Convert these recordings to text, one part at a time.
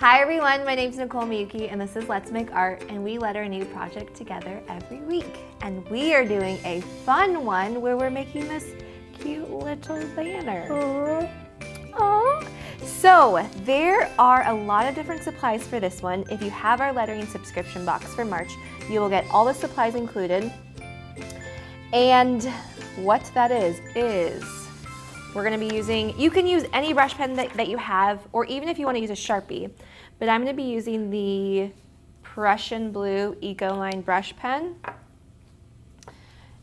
Hi everyone, my name is Nicole Miyuki and this is Let's Make Art, and we letter a new project together every week. And we are doing a fun one where we're making this cute little banner. Aww. So there are a lot of different supplies for this one. If you have our lettering subscription box for March, you will get all the supplies included. And what that is we're gonna be using, you can use any brush pen that you have, or even if you wanna use a Sharpie, but I'm gonna be using the Prussian Blue Ecoline brush pen.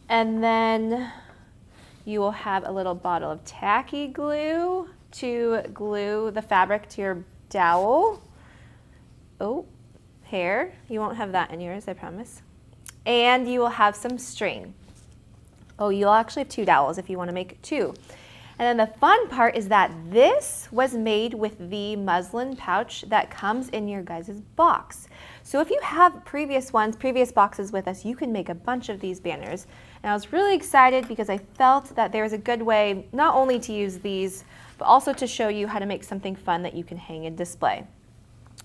And then you will have a little bottle of tacky glue to glue the fabric to your dowel. Oh, hair, you won't have that in yours, I promise. And you will have some string. Oh, you'll actually have 2 dowels if you wanna make 2. And then the fun part is that this was made with the muslin pouch that comes in your guys' box. So if you have previous boxes with us, you can make a bunch of these banners. And I was really excited because I felt that there was a good way not only to use these, but also to show you how to make something fun that you can hang and display.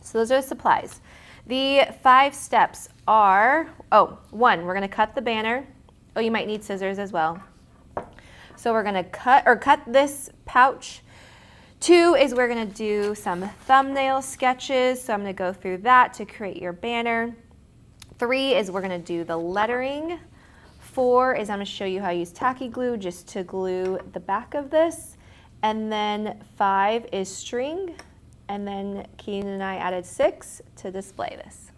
So those are the supplies. The 5 steps are, 1, we're gonna cut the banner. Oh, you might need scissors as well. So we're gonna cut this pouch. 2 is we're gonna do some thumbnail sketches. So I'm gonna go through that to create your banner. 3 is we're gonna do the lettering. 4 is I'm gonna show you how I use tacky glue just to glue the back of this. And then 5 is string. And then Keenan and I added 6 to display this.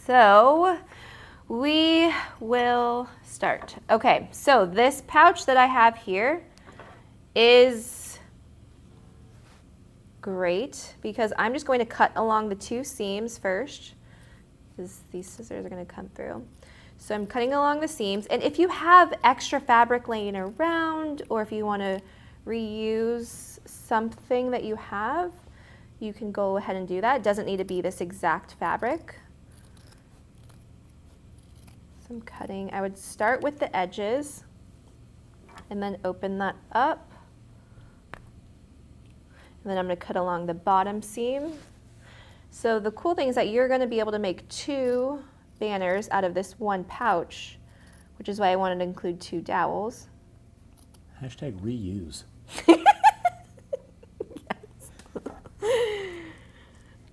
So we will start. Okay, so this pouch that I have here is great because I'm just going to cut along the 2 seams first, because these scissors are going to come through. So I'm cutting along the seams, and if you have extra fabric laying around, or if you want to reuse something that you have, you can go ahead and do that. It doesn't need to be this exact fabric. So I'm cutting, I would start with the edges and then open that up. And then I'm going to cut along the bottom seam. So the cool thing is that you're going to be able to make 2 banners out of this 1 pouch, which is why I wanted to include 2 dowels. Hashtag reuse.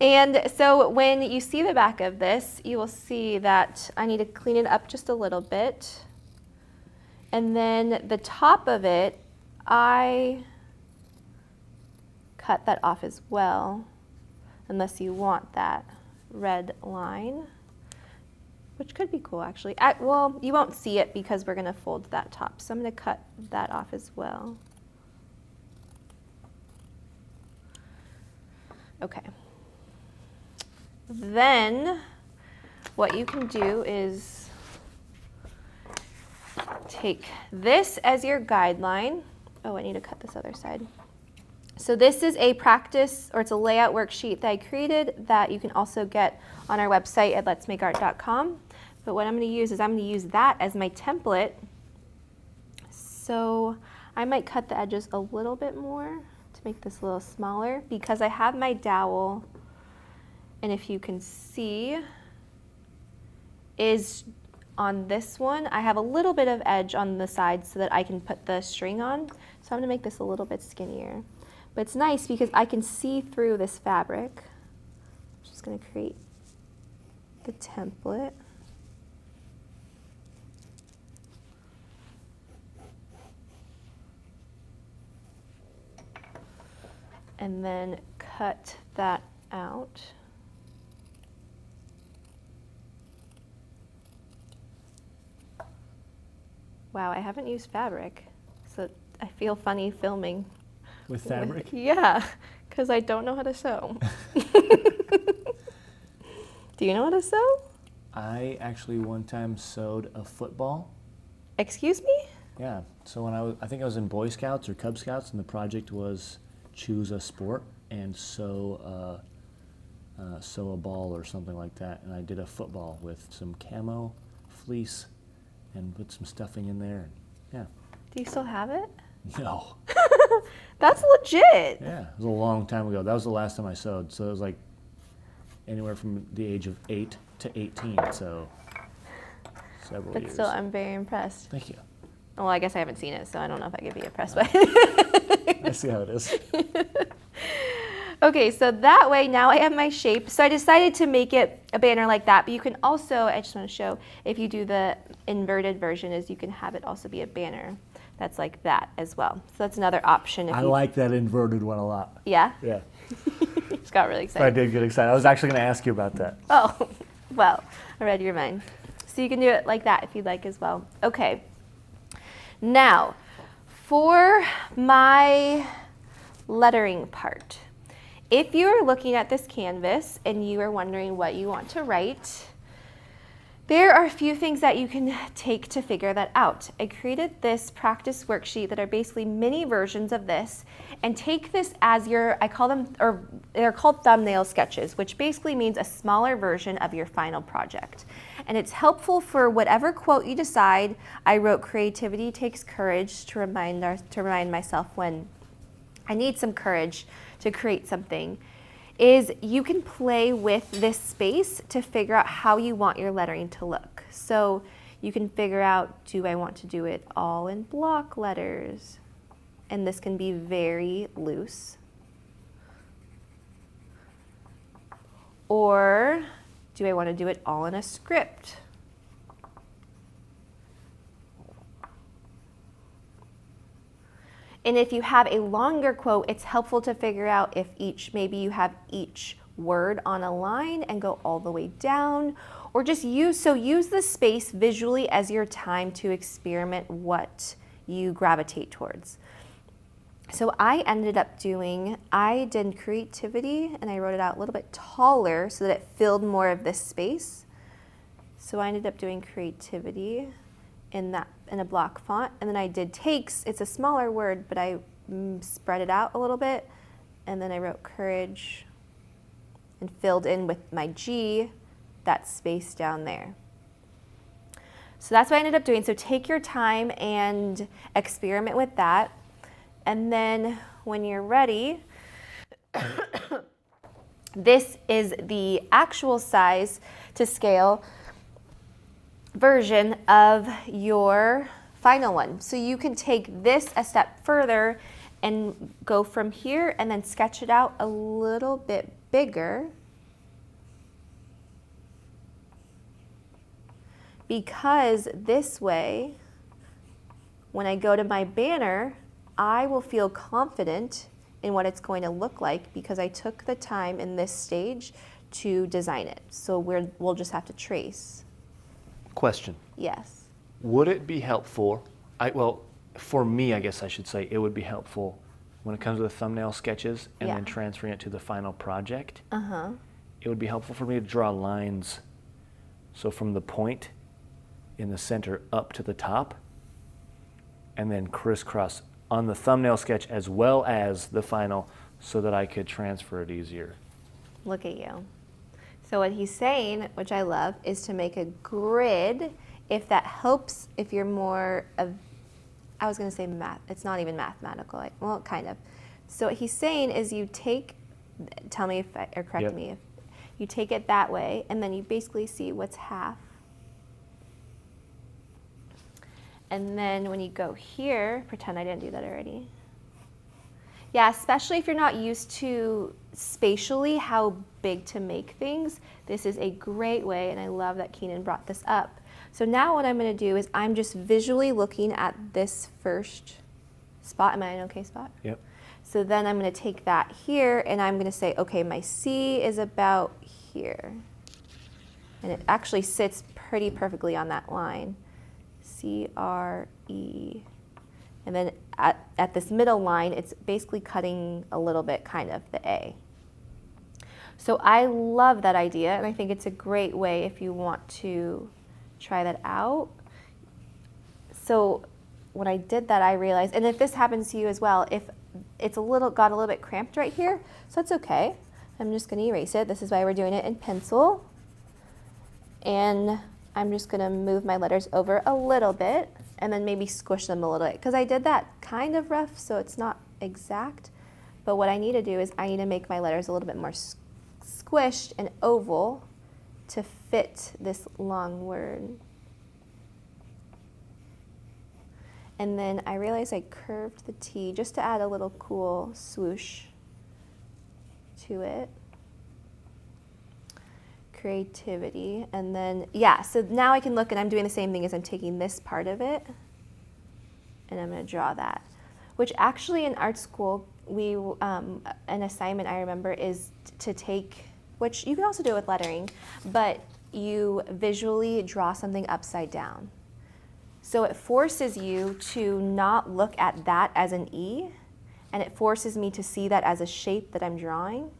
And so when you see the back of this, you will see that I need to clean it up just a little bit. And then the top of it, I cut that off as well, unless you want that red line, which could be cool actually. Well, you won't see it because we're gonna fold that top. So I'm gonna cut that off as well. Okay. Then what you can do is take this as your guideline. Oh, I need to cut this other side. So this is a practice, or it's a layout worksheet that I created that you can also get on our website at letsmakeart.com. But what I'm going to use is I'm going to use that as my template. So I might cut the edges a little bit more to make this a little smaller because I have my dowel. And if you can see, is on this one, I have a little bit of edge on the side so that I can put the string on. So I'm gonna make this a little bit skinnier. But it's nice because I can see through this fabric. I'm just gonna create the template. And then cut that out. Wow, I haven't used fabric, so I feel funny filming. With fabric? Yeah, because I don't know how to sew. Do you know how to sew? I actually one time sewed a football. Excuse me? Yeah, so when I think I was in Boy Scouts or Cub Scouts, and the project was choose a sport and sew a ball or something like that. And I did a football with some camo, fleece, and put some stuffing in there. Yeah. Do you still have it? No. That's legit. Yeah, it was a long time ago. That was the last time I sewed. So it was like anywhere from the age of 8 to 18. So several But years. still, I'm very impressed. Thank you. Well, I guess I haven't seen it, so I don't know if I could be impressed by it. I see how it is. Okay, so that way now I have my shape. So I decided to make it a banner like that, but you can also, I just want to show, if you do the inverted version, is you can have it also be a banner that's like that as well. So that's another option. If I you, like that inverted one a lot. Yeah? Yeah. Just got really I excited. did get excited. I was actually going to ask you about that. Oh, well, I read your mind. So you can do it like that if you'd like as well. Okay. Now, for my lettering part, if you are looking at this canvas and you are wondering what you want to write, there are a few things that you can take to figure that out. I created this practice worksheet that are basically mini versions of this, and take this as your, I call them, or they're called thumbnail sketches, which basically means a smaller version of your final project. And it's helpful for whatever quote you decide. I wrote creativity takes courage to remind myself when I need some courage to create something, is you can play with this space to figure out how you want your lettering to look. So you can figure out, do I want to do it all in block letters? And this can be very loose. Or do I want to do it all in a script? And if you have a longer quote, it's helpful to figure out if maybe you have each word on a line and go all the way down, or just use the space visually as your time to experiment what you gravitate towards. So I did creativity and I wrote it out a little bit taller so that it filled more of this space. So I ended up doing creativity in a block font, and then I did takes. It's a smaller word, but I spread it out a little bit, and then I wrote courage and filled in with my G that space down there. So that's what I ended up doing. So take your time and experiment with that, and then when you're ready, this is the actual size to scale version of your final one. So you can take this a step further and go from here and then sketch it out a little bit bigger, because this way, when I go to my banner, I will feel confident in what it's going to look like because I took the time in this stage to design it. So we'll just have to trace. Question. Yes. Would it be helpful, well, for me, I guess I should say, it would be helpful when it comes to the thumbnail sketches and then transferring it to the final project. It would be helpful for me to draw lines, so from the point in the center up to the top, and then crisscross on the thumbnail sketch as well as the final, so that I could transfer it easier. Look at you. So what he's saying, which I love, is to make a grid, if that helps, if you're more of, I was going to say math, it's not even mathematical, well, kind of. So what he's saying is you take, tell me if, or correct me, if you take it that way, and then you basically see what's half. And then when you go here, pretend I didn't do that already. Yeah, especially if you're not used to spatially how big to make things, this is a great way, and I love that Keenan brought this up. So now what I'm going to do is I'm just visually looking at this first spot. Am I in an okay spot? Yep. So then I'm going to take that here, and I'm going to say, okay, my C is about here. And it actually sits pretty perfectly on that line. C-R-E. And then at this middle line, it's basically cutting a little bit, kind of, the A. So I love that idea, and I think it's a great way if you want to try that out. So when I did that, I realized, and if this happens to you as well, if it's got a little bit cramped right here, so that's okay. I'm just going to erase it. This is why we're doing it in pencil. And I'm just going to move my letters over a little bit and then maybe squish them a little bit, because I did that kind of rough, so it's not exact, but what I need to do is I need to make my letters a little bit more squished and oval to fit this long word. And then I realized I curved the T just to add a little cool swoosh to it. Creativity. And then, yeah, so now I can look and I'm doing the same thing as I'm taking this part of it and I'm going to draw that. Which actually in art school, an assignment I remember is to take, which you can also do it with lettering, but you visually draw something upside down. So it forces you to not look at that as an E, and it forces me to see that as a shape that I'm drawing.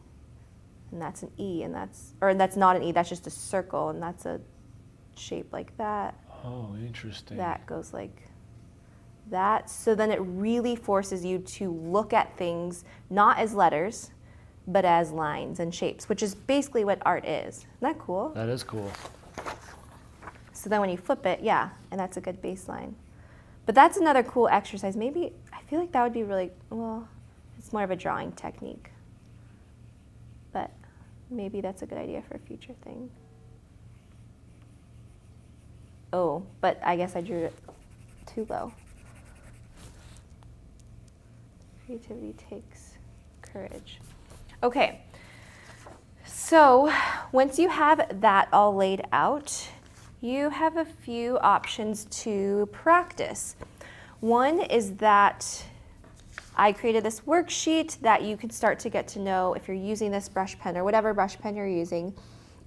And that's an E, and that's not an E, that's just a circle, and that's a shape like that. Oh, interesting. That goes like that. So then it really forces you to look at things not as letters, but as lines and shapes, which is basically what art is. Isn't that cool? That is cool. So then when you flip it, yeah, and that's a good baseline. But that's another cool exercise. Maybe, I feel like that would be really, well, it's more of a drawing technique. But maybe that's a good idea for a future thing. Oh, but I guess I drew it too low. Creativity takes courage. Okay, so once you have that all laid out, you have a few options to practice. One is that I created this worksheet that you can start to get to know if you're using this brush pen or whatever brush pen you're using,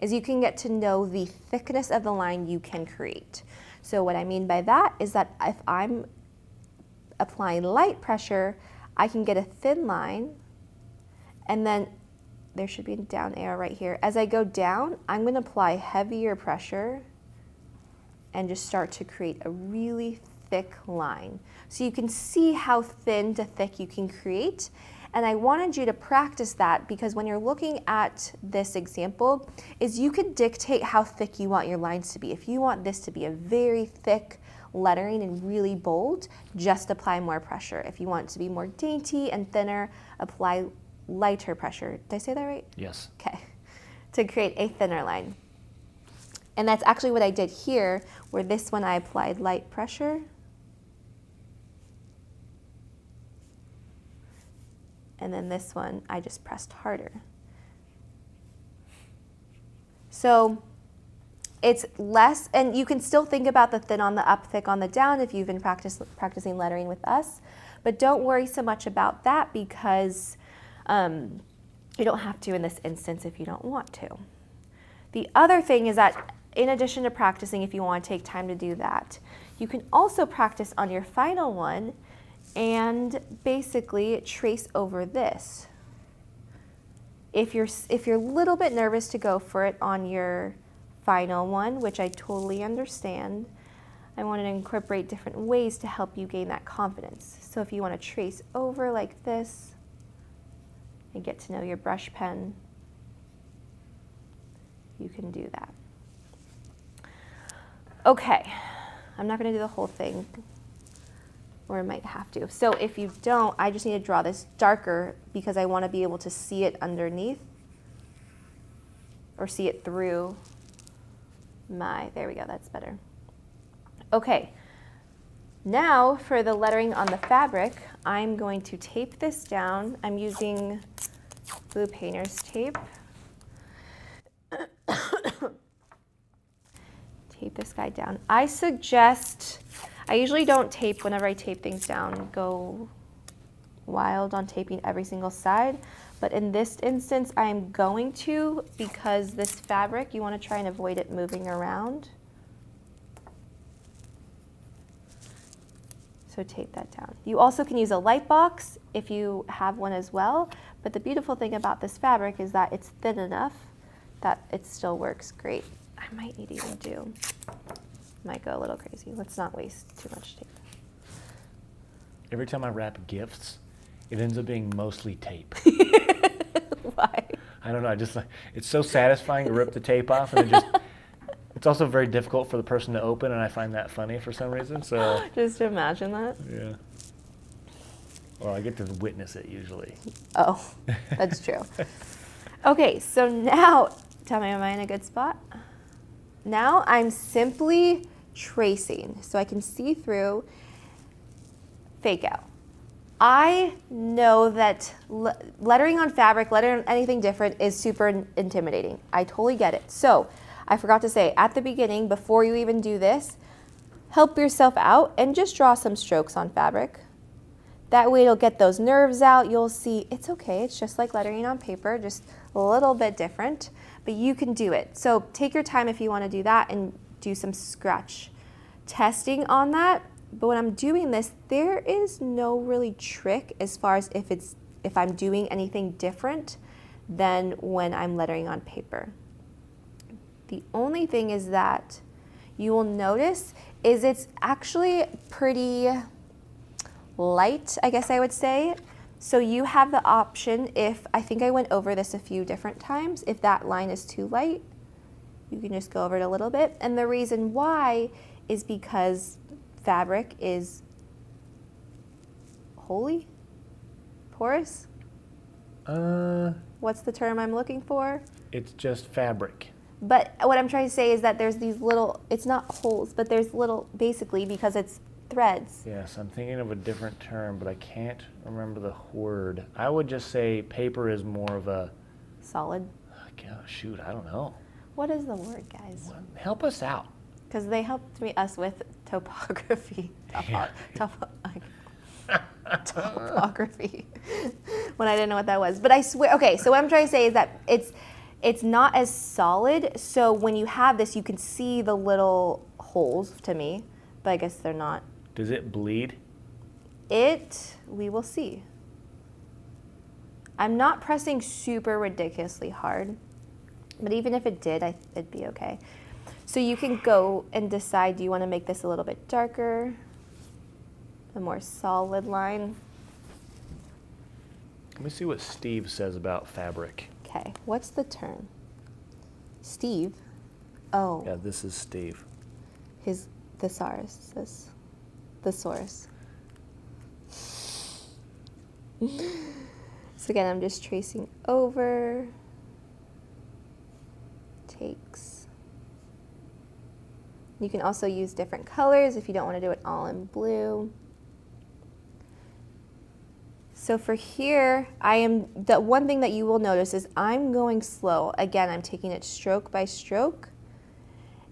is you can get to know the thickness of the line you can create. So what I mean by that is that if I'm applying light pressure, I can get a thin line, and then there should be a down arrow right here. As I go down, I'm going to apply heavier pressure and just start to create a really thick line. So you can see how thin to thick you can create. And I wanted you to practice that because when you're looking at this example, is you could dictate how thick you want your lines to be. If you want this to be a very thick lettering and really bold, just apply more pressure. If you want it to be more dainty and thinner, apply lighter pressure. Did I say that right? Yes. Okay. To create a thinner line. And that's actually what I did here, where this one I applied light pressure. And then this one I just pressed harder. So it's less, and you can still think about the thin on the up, thick on the down if you've been practicing lettering with us. But don't worry so much about that because you don't have to in this instance if you don't want to. The other thing is that in addition to practicing, if you want to take time to do that, you can also practice on your final one and basically trace over this. If you're a little bit nervous to go for it on your final one, which I totally understand, I wanted to incorporate different ways to help you gain that confidence. So if you want to trace over like this and get to know your brush pen, you can do that. Okay, I'm not going to do the whole thing, or I might have to. So if you don't, I just need to draw this darker because I want to be able to see it underneath or see it through there we go, that's better. Okay, now for the lettering on the fabric, I'm going to tape this down. I'm using blue painter's tape. Tape this guy down. I usually don't tape whenever I tape things down, go wild on taping every single side, but in this instance I'm going to because this fabric, you want to try and avoid it moving around. So tape that down. You also can use a light box if you have one as well, but the beautiful thing about this fabric is that it's thin enough that it still works great. I might need to even might go a little crazy. Let's not waste too much tape. Every time I wrap gifts, it ends up being mostly tape. Why? I don't know, it's so satisfying to rip the tape off, and it's also very difficult for the person to open, and I find that funny for some reason, so. Just imagine that. Yeah. Well, I get to witness it usually. Oh, that's true. Okay, so now, tell me, am I in a good spot? Now I'm simply tracing so I can see through, fake out. I know that lettering on fabric, lettering on anything different is super intimidating. I totally get it. So I forgot to say at the beginning, before you even do this, help yourself out and just draw some strokes on fabric. That way it'll get those nerves out. You'll see it's okay. It's just like lettering on paper, just a little bit different, but you can do it. So take your time if you want to do that and do some scratch testing on that. But when I'm doing this, there is no really trick as far as if I'm doing anything different than when I'm lettering on paper. The only thing is that you will notice is it's actually pretty light, I guess I would say. So you have the option, if I think I went over this a few different times, if that line is too light, you can just go over it a little bit. And the reason why is because fabric is holy? Porous? What's the term I'm looking for? It's just fabric. But what I'm trying to say is that there's these little, it's not holes, but there's little, basically, because it's threads. Yes, I'm thinking of a different term, but I can't remember the word. I would just say paper is more of a... Solid. Shoot, I don't know. What is the word, guys? Help us out. Because they helped us with topography. Topography. When I didn't know what that was. But I swear, okay, so what I'm trying to say is that it's not as solid, so when you have this, you can see the little holes to me, but I guess they're not. Does it bleed? We will see. I'm not pressing super ridiculously hard, but even if it did, it'd be okay. So you can go and decide, do you want to make this a little bit darker, a more solid line? Let me see what Steve says about fabric. Okay, what's the term? Steve? Oh. Yeah, this is Steve. His thesaurus, this thesaurus. So again, I'm just tracing over, takes. You can also use different colors if you don't want to do it all in blue. So for here, the one thing that you will notice is I'm going slow. Again, I'm taking it stroke by stroke.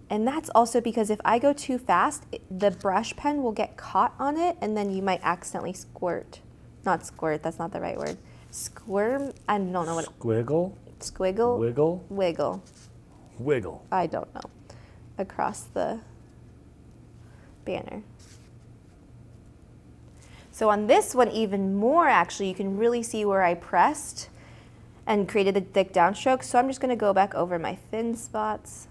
And that's also because if I go too fast, the brush pen will get caught on it and then you might accidentally squirt. Not squirt, that's not the right word. Squirm, I don't know what. Squiggle? Squiggle? Wiggle? Wiggle. Wiggle. I don't know. Across the banner. So on this one even more actually, you can really see where I pressed and created the thick downstroke. So I'm just gonna go back over my thin spots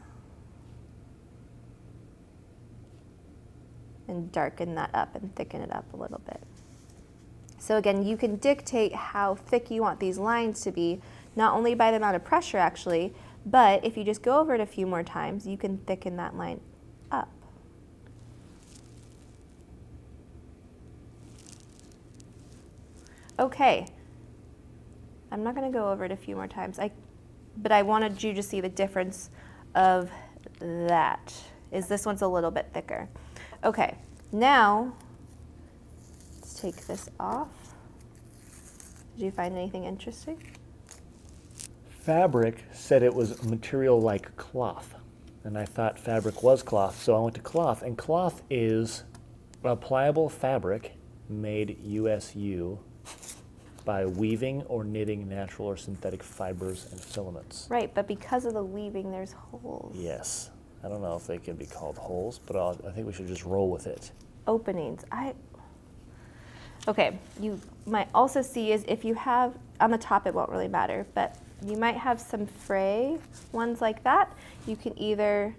and darken that up and thicken it up a little bit. So again, you can dictate how thick you want these lines to be, not only by the amount of pressure actually, but if you just go over it a few more times, you can thicken that line up. Okay, I'm not gonna go over it a few more times, but I wanted you to see the difference of that. This one's a little bit thicker. Okay, now, let's take this off. Did you find anything interesting? Fabric said it was material like cloth, and I thought fabric was cloth, so I went to cloth, and cloth is a pliable fabric made USU by weaving or knitting natural or synthetic fibers and filaments. Right, but because of the weaving, there's holes. Yes. I don't know if they can be called holes, but I think we should just roll with it. Openings. Okay, you might also see is if you have, on the top it won't really matter, but you might have some fray ones like that. You can either,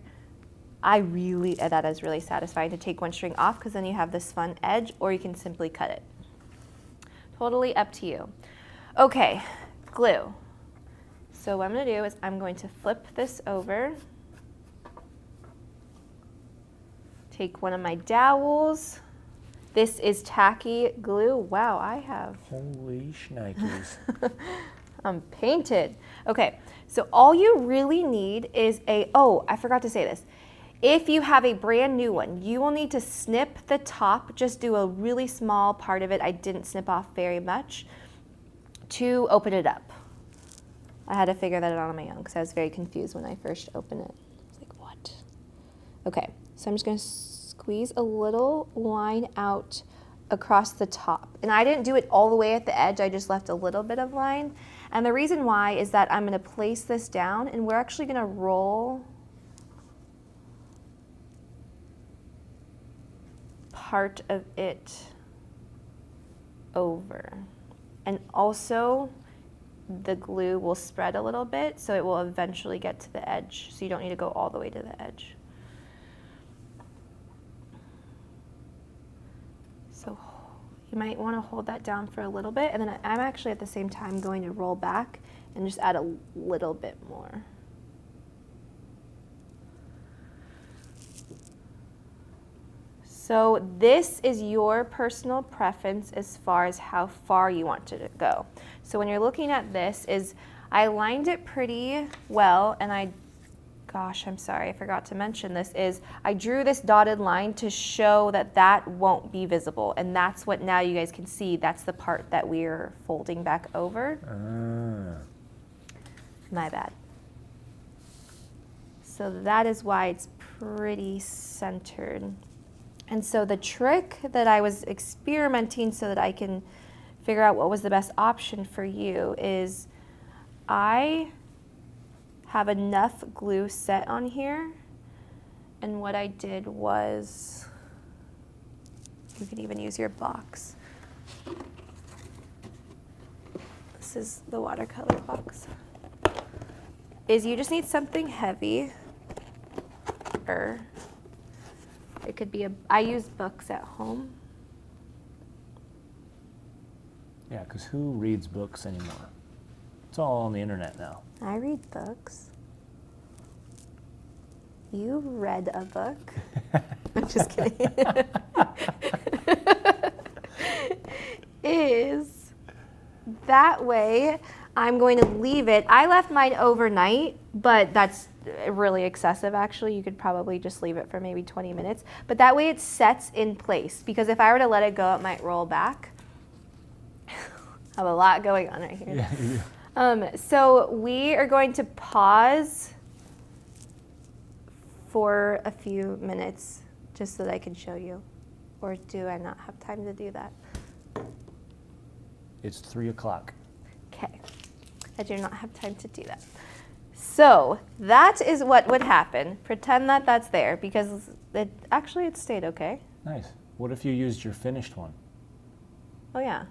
that is really satisfying to take one string off because then you have this fun edge, or you can simply cut it. Totally up to you. Okay, glue. So what I'm gonna do is I'm going to flip this over, take one of my dowels, This is tacky glue. Wow, I have Holy shnikes. I'm painted. Okay, so all you really need is oh, I forgot to say this. If you have a brand new one, you will need to snip the top, just do a really small part of it. I didn't snip off very much to open it up. I had to figure that out on my own because I was very confused when I first opened it. I was like, what? Okay, so I'm just gonna squeeze a little line out across the top. And I didn't do it all the way at the edge, I just left a little bit of line. And the reason why is that I'm gonna place this down and we're actually gonna roll part of it over. And also the glue will spread a little bit, so it will eventually get to the edge. So you don't need to go all the way to the edge. So you might want to hold that down for a little bit, and then I'm actually at the same time going to roll back and just add a little bit more. So this is your personal preference as far as how far you want it to go. So when you're looking at this, I lined it pretty well, and gosh, I'm sorry, I forgot to mention this, I drew this dotted line to show that that won't be visible, and that's what now you guys can see, that's the part that we're folding back over. My bad. So that is why it's pretty centered. And so the trick that I was experimenting so that I can figure out what was the best option for you is I have enough glue set on here, and what I did was, you can even use your box. This is the watercolor box. Is you just need something heavy. It could be I use books at home. Yeah, because who reads books anymore? It's all on the internet now. I read books. You read a book. I'm just kidding. Is that way I'm going to leave it. I left mine overnight, but that's really excessive actually. You could probably just leave it for maybe 20 minutes. But that way it sets in place, because if I were to let it go, it might roll back. I have a lot going on right here. Yeah. So we are going to pause for a few minutes just so that I can show you. Or do I not have time to do that? It's 3 o'clock. Okay, I do not have time to do that. So that is what would happen. Pretend that that's there, because it stayed okay. Nice. What if you used your finished one? Oh yeah.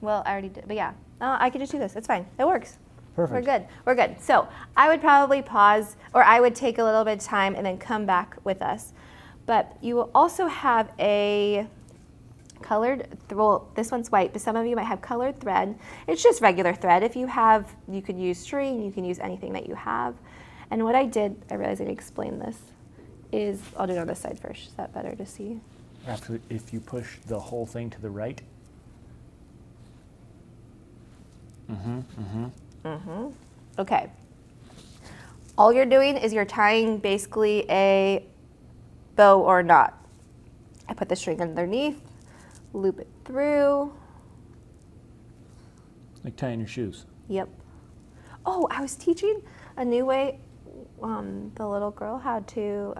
Well, I already did, but yeah. I can just do this, it's fine, it works. Perfect. We're good. So I would probably pause, or I would take a little bit of time and then come back with us. But you will also have a colored, well, this one's white, but some of you might have colored thread. It's just regular thread. If you have, you could use string, you can use anything that you have. And what I did, I realized I didn't explain this, is, I'll do it on this side first. Is that better to see? After, if you push the whole thing to the right. Okay. All you're doing is you're tying basically a bow or knot. I put the string underneath, loop it through. Like tying your shoes. Yep. Oh, I was teaching a new way, the little girl, how to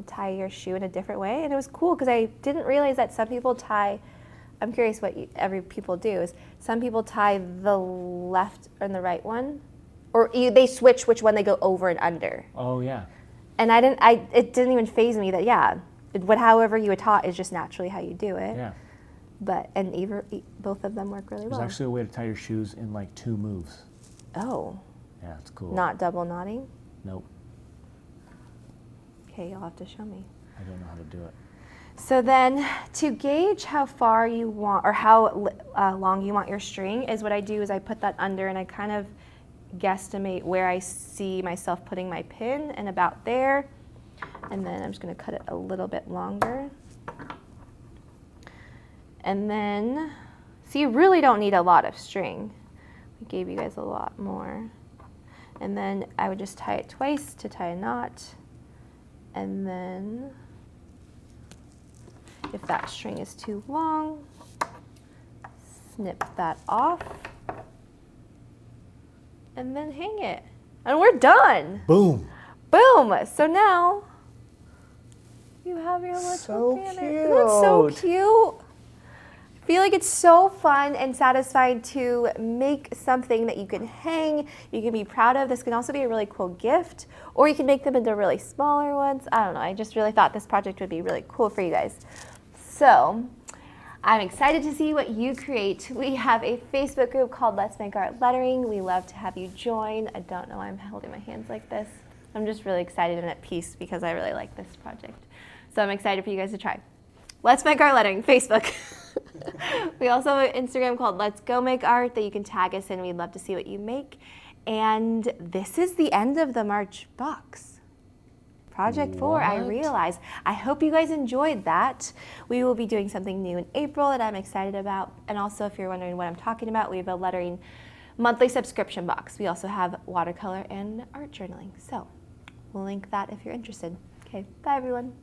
tie your shoe in a different way. And it was cool because I didn't realize that some people tie, I'm curious what every people do, is some people tie the left and the right one, or they switch which one they go over and under. Oh yeah. And it didn't even faze me that, yeah, however you were taught is just naturally how you do it. Yeah. But, and both of them work really well. There's actually a way to tie your shoes in like 2 moves. Oh. Yeah, it's cool. Not double knotting? Nope. Okay, you'll have to show me. I don't know how to do it. So then, to gauge how far you want, or how long you want your string, is what I do is I put that under and I kind of guesstimate where I see myself putting my pin, and about there. And then I'm just going to cut it a little bit longer. And then, so you really don't need a lot of string. We gave you guys a lot more. And then I would just tie it twice to tie a knot. And then if that string is too long, snip that off. And then hang it. And we're done. Boom. Boom. So now you have your little So banner. Isn't that so cute? I feel like it's so fun and satisfying to make something that you can hang, you can be proud of. This can also be a really cool gift, or you can make them into really smaller ones. I don't know, I just really thought this project would be really cool for you guys. So I'm excited to see what you create. We have a Facebook group called Let's Make Art Lettering. We love to have you join. I don't know why I'm holding my hands like this. I'm just really excited and at peace because I really like this project. So I'm excited for you guys to try. Let's Make Art Lettering, Facebook. We also have an Instagram called Let's Go Make Art that you can tag us in. We'd love to see what you make. And this is the end of the March box. Project 4, I realize. I hope you guys enjoyed that. We will be doing something new in April that I'm excited about. And also, if you're wondering what I'm talking about, we have a lettering monthly subscription box. We also have watercolor and art journaling. So we'll link that if you're interested. Okay, bye everyone.